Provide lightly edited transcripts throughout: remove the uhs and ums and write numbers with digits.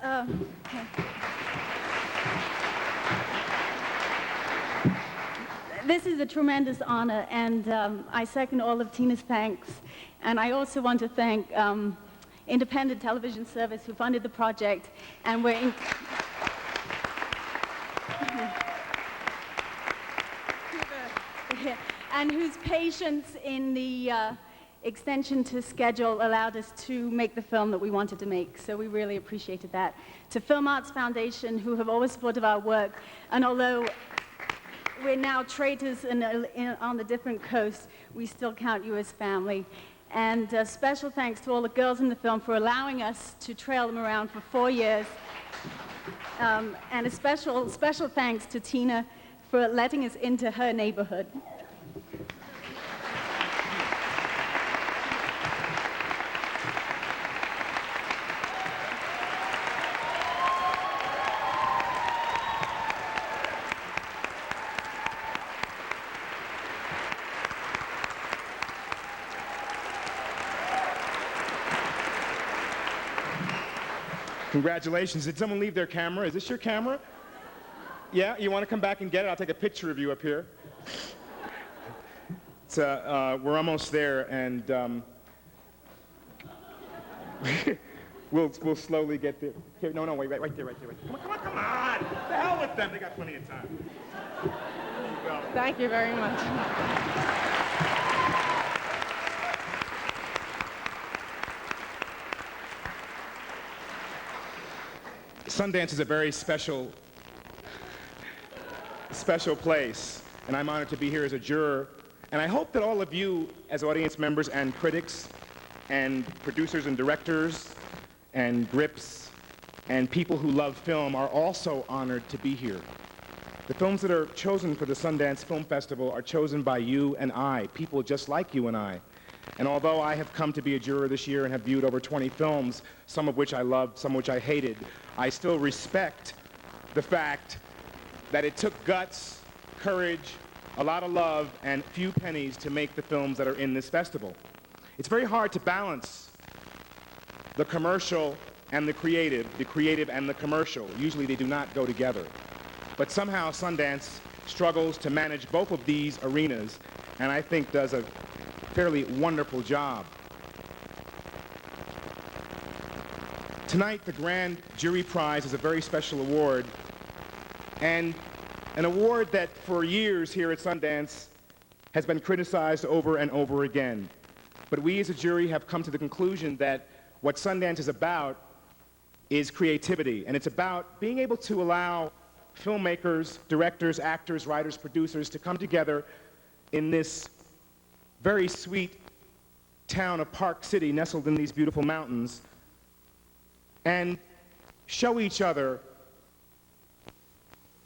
Okay. This is a tremendous honor, and I second all of Tina's thanks. And I also want to thank Independent Television Service, who funded the project, and and whose patience in the extension to schedule allowed us to make the film that we wanted to make. So we really appreciated that. To Film Arts Foundation, who have always supported our work, and although we're now traitors on the different coasts, we still count you as family. And special thanks to all the girls in the film for allowing us to trail them around for 4 years. And a special thanks to Tina for letting us into her neighborhood. Congratulations. Did someone leave their camera? Is this your camera? Yeah? You want to come back and get it? I'll take a picture of you up here. We're almost there, and we'll slowly get there. Here, no, wait, right there. Come on! The hell with them. They got plenty of time. Thank you very much. Sundance is a very special place, and I'm honored to be here as a juror. And I hope that all of you, as audience members and critics and producers and directors and grips and people who love film are also honored to be here. The films that are chosen for the Sundance Film Festival are chosen by you and I, people just like you and I. And although I have come to be a juror this year and have viewed over 20 films, some of which I loved, some of which I hated, I still respect the fact that it took guts, courage, a lot of love, and few pennies to make the films that are in this festival. It's very hard to balance the commercial and the creative and the commercial. Usually they do not go together. But somehow Sundance struggles to manage both of these arenas, and I think does a fairly wonderful job. Tonight, the Grand Jury Prize is a very special award, and an award that for years here at Sundance has been criticized over and over again. But we as a jury have come to the conclusion that what Sundance is about is creativity, and it's about being able to allow filmmakers, directors, actors, writers, producers to come together in this very sweet town of Park City, nestled in these beautiful mountains, and show each other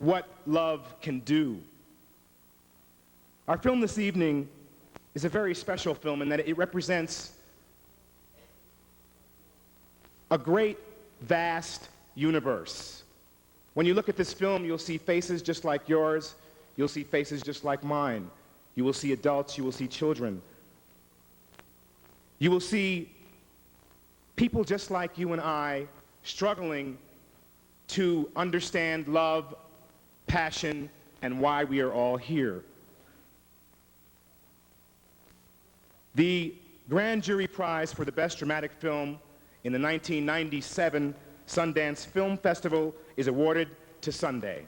what love can do. Our film this evening is a very special film in that it represents a great, vast universe. When you look at this film, you'll see faces just like yours. You'll see faces just like mine. You will see adults, you will see children. You will see people just like you and I struggling to understand love, passion, and why we are all here. The Grand Jury Prize for the Best Dramatic Film in the 1997 Sundance Film Festival is awarded to Sunday.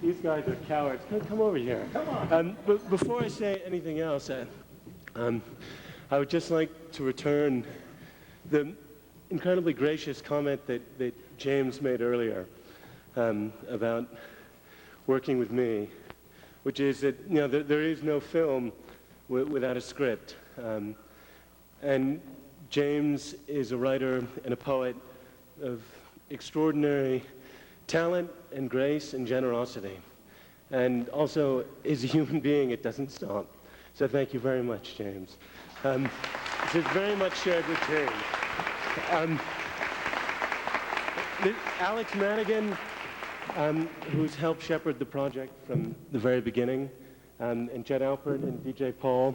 These guys are cowards. Come over here. Come on. But before I say anything else, I would just like to return the incredibly gracious comment that James made earlier about working with me, which is that there is no film without a script. And James is a writer and a poet of extraordinary talent and grace and generosity. And also, as a human being, it doesn't stop. So thank you very much, James. This is very much shared with James. Alex Madigan, who's helped shepherd the project from the very beginning, and Jed Alpert and DJ Paul,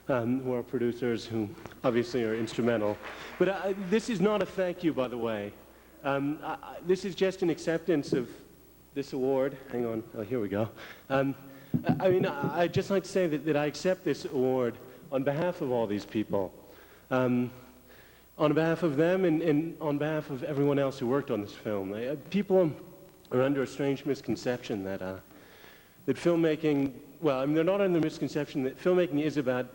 who are producers who obviously are instrumental. But this is not a thank you, by the way. This is just an acceptance of this award. Hang on, oh, here we go. I'd just like to say that I accept this award on behalf of all these people. On behalf of them and on behalf of everyone else who worked on this film. People are under a strange misconception that filmmaking, well, I mean, they're not under the misconception that filmmaking is about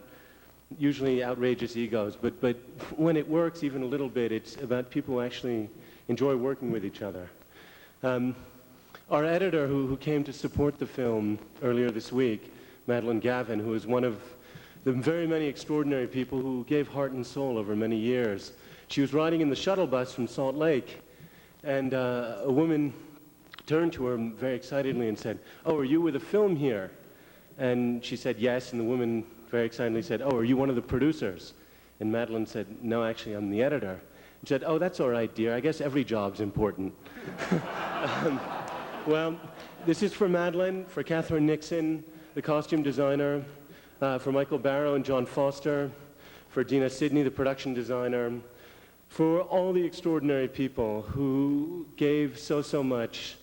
usually outrageous egos, but when it works even a little bit, it's about people who actually enjoy working with each other. Our editor who came to support the film earlier this week, Madeline Gavin, who is one of the very many extraordinary people who gave heart and soul over many years. She was riding in the shuttle bus from Salt Lake, and a woman turned to her very excitedly and said, "Oh, are you with a film here?" And she said yes, and the woman very excitedly said, "Oh, are you one of the producers?" And Madeline said, "No, actually, I'm the editor." She said, "Oh, that's all right, dear. I guess every job's important." Well, this is for Madeline, for Catherine Nixon, the costume designer, for Michael Barrow and John Foster, for Dina Sidney, the production designer, for all the extraordinary people who gave so much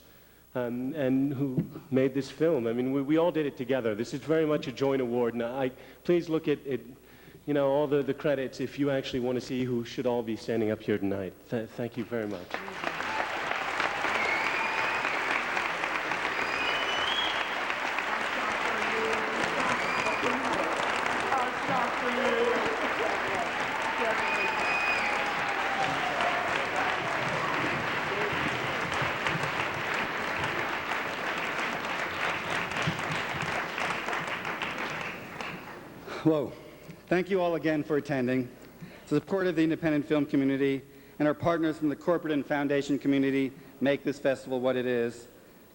and who made this film. I mean, we all did it together. This is very much a joint award, and please look at all the credits if you actually want to see who should all be standing up here tonight. Thank you very much. Hello. Thank you all again for attending. The support of the independent film community and our partners from the corporate and foundation community make this festival what it is.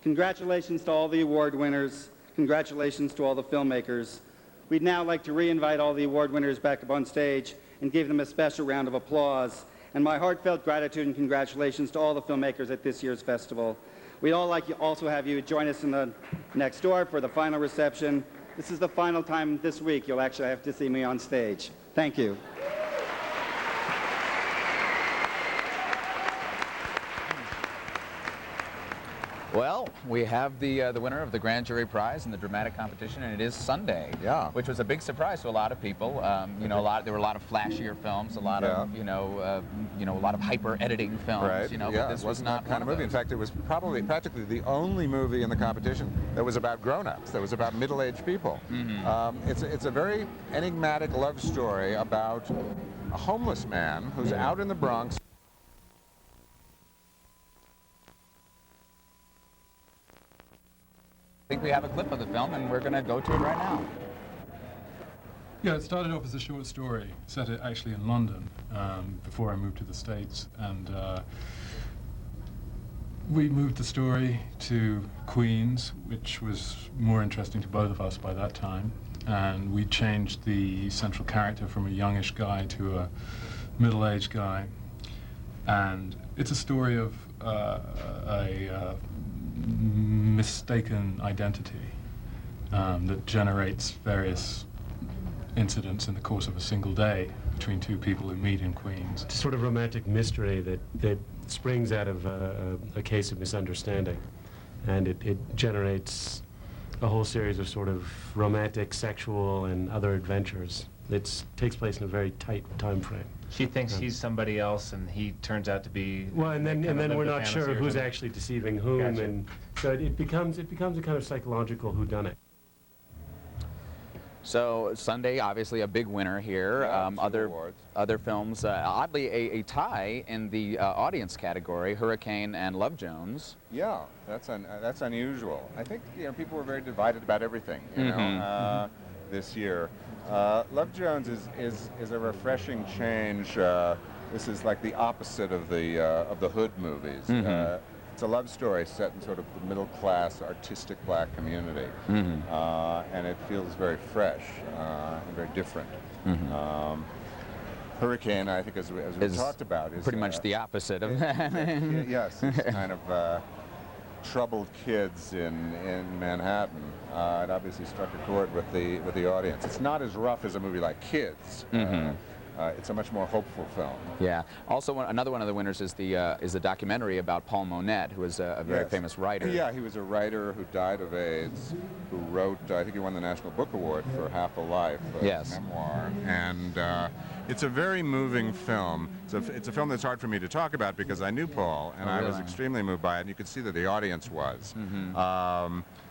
Congratulations to all the award winners. Congratulations to all the filmmakers. We'd now like to re-invite all the award winners back up on stage and give them a special round of applause. And my heartfelt gratitude and congratulations to all the filmmakers at this year's festival. We'd all like to also have you join us in the next door for the final reception. This is the final time this week you'll actually have to see me on stage. Thank you. Well, we have the winner of the Grand Jury Prize in the dramatic competition, and it is Sunday. Yeah. Which was a big surprise to a lot of people. There were a lot of flashier films, a lot of a lot of hyper editing films. Right. But this it wasn't not that kind of movie. In fact, it was practically the only movie in the competition that was about grown-ups, that was about middle-aged people. Mm-hmm. It's a very enigmatic love story about a homeless man who's out in the Bronx. I think we have a clip of the film, and we're going to go to it right now. Yeah, it started off as a short story, set it actually in London before I moved to the States, and we moved the story to Queens, which was more interesting to both of us by that time, and we changed the central character from a youngish guy to a middle-aged guy, and it's a story of a mistaken identity that generates various incidents in the course of a single day between two people who meet in Queens. It's a sort of romantic mystery that springs out of a case of misunderstanding, and it generates a whole series of sort of romantic, sexual, and other adventures. It takes place in a very tight time frame. She thinks he's somebody else, and he turns out to be. Well, and then we're not sure who's actually deceiving whom, Gotcha. and So it becomes a kind of psychological whodunit. So Sunday, obviously a big winner here. Yeah, 2 awards. Other films, oddly a tie in the audience category: Hurricane and Love Jones. Yeah, that's unusual. I think people were very divided about everything. This year, Love Jones is a refreshing change. This is like the opposite of the Hood movies. It's a love story set in sort of the middle-class, artistic black community, and it feels very fresh and very different. Hurricane, I think, as we talked about, is pretty much the opposite of that. Yes, it's kind of troubled kids in Manhattan. It obviously struck a chord with the audience. It's not as rough as a movie like Kids. It's a much more hopeful film. Yeah. Also, another one of the winners is the documentary about Paul Monette, who is a very famous writer. Yeah, he was a writer who died of AIDS, who wrote, I think he won the National Book Award for Half a Life, memoir. And it's a very moving film. It's a film that's hard for me to talk about because I knew Paul, and I was extremely moved by it, and you could see that the audience was.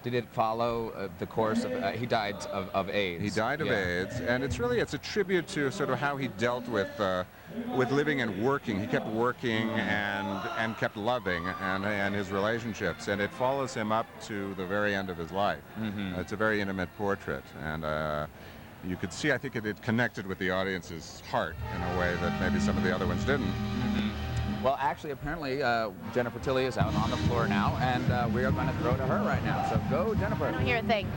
Did it follow the course of, he died of AIDS? He died of AIDS, and it's a tribute to sort of how he dealt with living and working. He kept working and kept loving and his relationships, and it follows him up to the very end of his life. It's a very intimate portrait, and you could see, I think it connected with the audience's heart in a way that maybe some of the other ones didn't. Well, actually, apparently, Jennifer Tilly is out on the floor now, and we are going to throw to her right now. So go, Jennifer. I don't hear a thing.